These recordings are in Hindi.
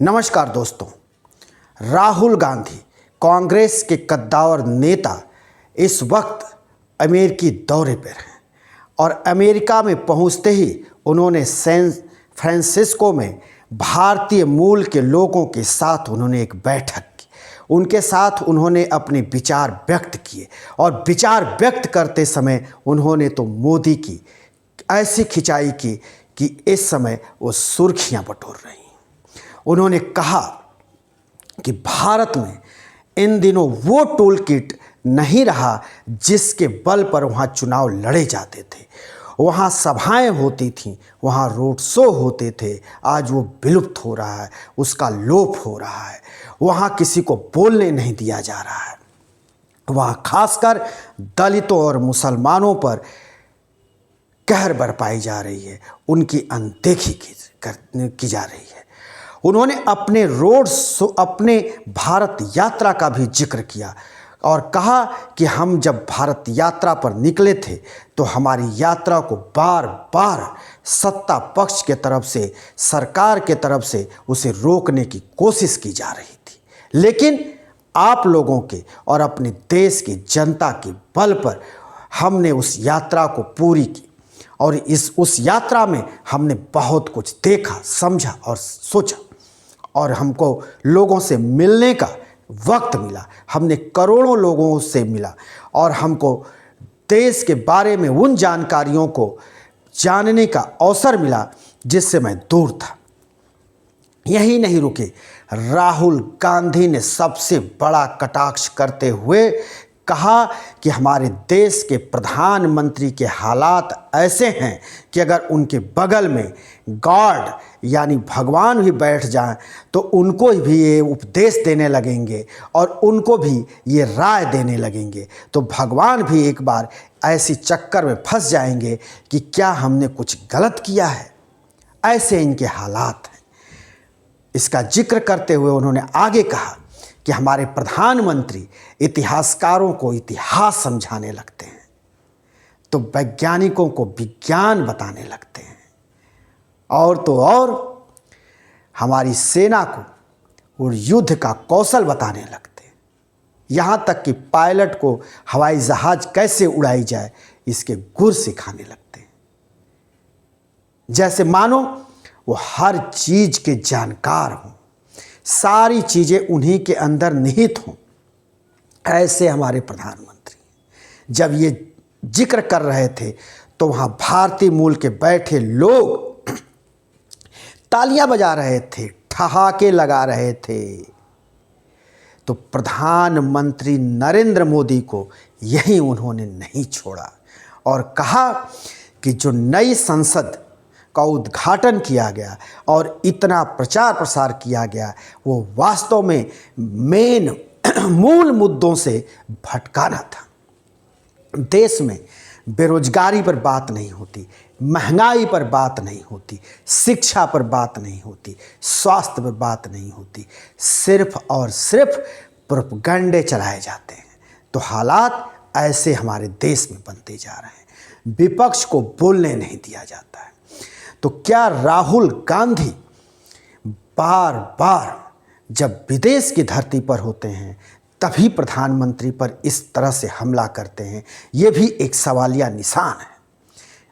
नमस्कार दोस्तों। राहुल गांधी कांग्रेस के कद्दावर नेता इस वक्त अमेरिकी दौरे पर हैं और अमेरिका में पहुंचते ही उन्होंने सैन फ्रांसिस्को में भारतीय मूल के लोगों के साथ उन्होंने एक बैठक की। उनके साथ उन्होंने अपने विचार व्यक्त किए और विचार व्यक्त करते समय उन्होंने तो मोदी की ऐसी खिंचाई की कि इस समय वो सुर्खियां बटोर रही हैं। उन्होंने कहा कि भारत में इन दिनों वो टूल किट नहीं रहा जिसके बल पर वहाँ चुनाव लड़े जाते थे, वहाँ सभाएं होती थीं, वहाँ रोड शो होते थे। आज वो विलुप्त हो रहा है, उसका लोप हो रहा है। वहाँ किसी को बोलने नहीं दिया जा रहा है। वहाँ खासकर दलितों और मुसलमानों पर कहर बरपाई जा रही है, उनकी अनदेखी की जा रही है। उन्होंने अपने अपने भारत यात्रा का भी जिक्र किया और कहा कि हम जब भारत यात्रा पर निकले थे तो हमारी यात्रा को बार बार सत्ता पक्ष के तरफ से, सरकार के तरफ से उसे रोकने की कोशिश की जा रही थी, लेकिन आप लोगों के और अपने देश की जनता के बल पर हमने उस यात्रा को पूरी की और उस यात्रा में हमने बहुत कुछ देखा, समझा और सोचा और हमको लोगों से मिलने का वक्त मिला। हमने करोड़ों लोगों से मिला और हमको देश के बारे में उन जानकारियों को जानने का अवसर मिला जिससे मैं दूर था। यही नहीं रुके, राहुल गांधी ने सबसे बड़ा कटाक्ष करते हुए कहा कि हमारे देश के प्रधानमंत्री के हालात ऐसे हैं कि अगर उनके बगल में गॉड यानी भगवान भी बैठ जाएं तो उनको भी ये उपदेश देने लगेंगे और उनको भी ये राय देने लगेंगे, तो भगवान भी एक बार ऐसी चक्कर में फंस जाएंगे कि क्या हमने कुछ गलत किया है। ऐसे इनके हालात हैं। इसका जिक्र करते हुए उन्होंने आगे कहा कि हमारे प्रधानमंत्री इतिहासकारों को इतिहास समझाने लगते हैं तो वैज्ञानिकों को विज्ञान बताने लगते हैं और तो और हमारी सेना को और युद्ध का कौशल बताने लगते हैं। यहाँ तक कि पायलट को हवाई जहाज कैसे उड़ाई जाए इसके गुर सिखाने लगते हैं, जैसे मानो वो हर चीज के जानकार हों, सारी चीजें उन्हीं के अंदर निहित हों। ऐसे हमारे प्रधानमंत्री जब ये जिक्र कर रहे थे तो वहाँ भारतीय मूल के बैठे लोग तालियां बजा रहे थे, ठहाके लगा रहे थे। तो प्रधानमंत्री नरेंद्र मोदी को यही उन्होंने नहीं छोड़ा और कहा कि जो नई संसद का उद्घाटन किया गया और इतना प्रचार प्रसार किया गया वो वास्तव में मूल मुद्दों से भटकाना था। देश में बेरोजगारी पर बात नहीं होती, महंगाई पर बात नहीं होती, शिक्षा पर बात नहीं होती, स्वास्थ्य पर बात नहीं होती, सिर्फ और सिर्फ प्रोपगंडे चलाए जाते हैं। तो हालात ऐसे हमारे देश में बनते जा रहे हैं। विपक्ष को बोलने नहीं दिया जाता है। तो क्या राहुल गांधी बार बार जब विदेश की धरती पर होते हैं तभी प्रधानमंत्री पर इस तरह से हमला करते हैं? ये भी एक सवालिया निशान है।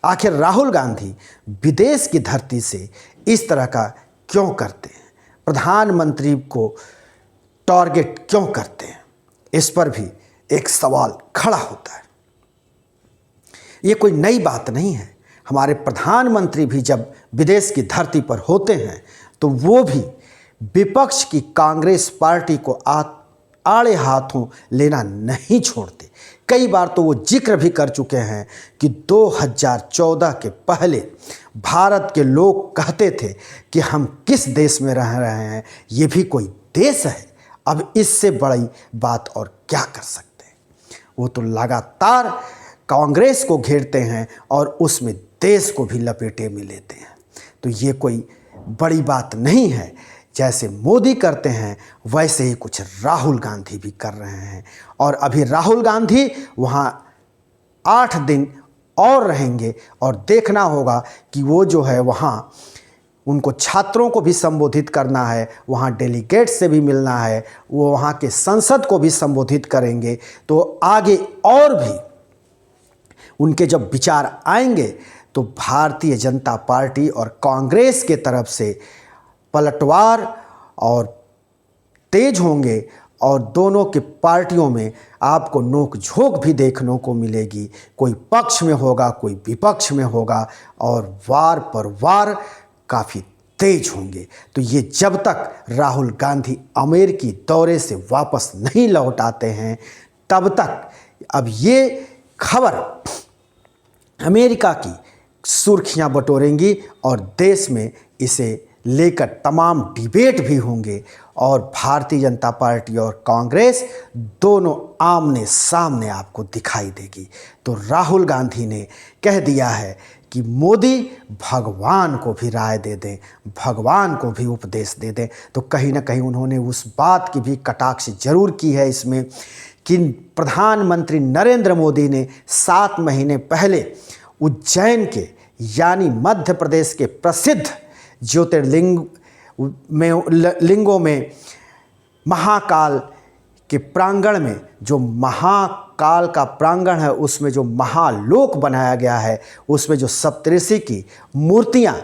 आखिर राहुल गांधी विदेश की धरती से इस तरह का क्यों करते हैं? प्रधानमंत्री को टारगेट क्यों करते हैं? इस पर भी एक सवाल खड़ा होता है। ये कोई नई बात नहीं है। हमारे प्रधानमंत्री भी जब विदेश की धरती पर होते हैं तो वो भी विपक्ष की कांग्रेस पार्टी को आड़े हाथों लेना नहीं छोड़ते। कई बार तो वो जिक्र भी कर चुके हैं कि 2014 के पहले भारत के लोग कहते थे कि हम किस देश में रह रहे हैं, ये भी कोई देश है। अब इससे बड़ी बात और क्या कर सकते हैं। वो तो लगातार कांग्रेस को घेरते हैं और उसमें देश को भी लपेटे में लेते हैं। तो ये कोई बड़ी बात नहीं है। जैसे मोदी करते हैं वैसे ही कुछ राहुल गांधी भी कर रहे हैं और अभी राहुल गांधी वहाँ 8 दिन और रहेंगे और देखना होगा कि वो जो है वहाँ उनको छात्रों को भी संबोधित करना है, वहाँ डेलीगेट से भी मिलना है, वो वहाँ के संसद को भी संबोधित करेंगे। तो आगे और भी उनके जब विचार आएंगे तो भारतीय जनता पार्टी और कांग्रेस के तरफ से पलटवार और तेज होंगे और दोनों के पार्टियों में आपको नोक-झोंक भी देखने को मिलेगी। कोई पक्ष में होगा, कोई विपक्ष में होगा और वार पर वार काफ़ी तेज होंगे। तो ये जब तक राहुल गांधी अमेरिकी दौरे से वापस नहीं लौट आते हैं तब तक अब ये खबर अमेरिका की सुर्खियां बटोरेंगी और देश में इसे लेकर तमाम डिबेट भी होंगे और भारतीय जनता पार्टी और कांग्रेस दोनों आमने सामने आपको दिखाई देगी। तो राहुल गांधी ने कह दिया है कि मोदी भगवान को भी राय दे दें, भगवान को भी उपदेश दे दें। तो कहीं ना कहीं उन्होंने उस बात की भी कटाक्ष जरूर की है इसमें कि प्रधानमंत्री नरेंद्र मोदी ने 7 महीने पहले उज्जैन के यानी मध्य प्रदेश के प्रसिद्ध ज्योतिर्लिंग लिंगों में महाकाल के प्रांगण में, जो महाकाल का प्रांगण है उसमें जो महालोक बनाया गया है, उसमें जो सप्तऋषि की मूर्तियां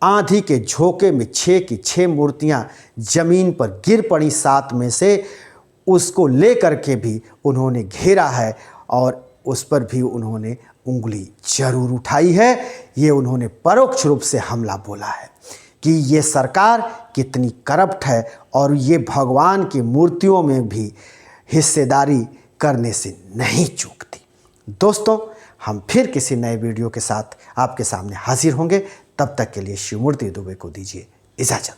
आंधी के झोंके में 6 की 6 मूर्तियां जमीन पर गिर पड़ी 7 में से, उसको लेकर के भी उन्होंने घेरा है और उस पर भी उन्होंने उंगली जरूर उठाई है। ये उन्होंने परोक्ष रूप से हमला बोला है कि ये सरकार कितनी करप्ट है और ये भगवान की मूर्तियों में भी हिस्सेदारी करने से नहीं चूकती। दोस्तों, हम फिर किसी नए वीडियो के साथ आपके सामने हाजिर होंगे। तब तक के लिए शिवमूर्ति दुबे को दीजिए इजाज़त।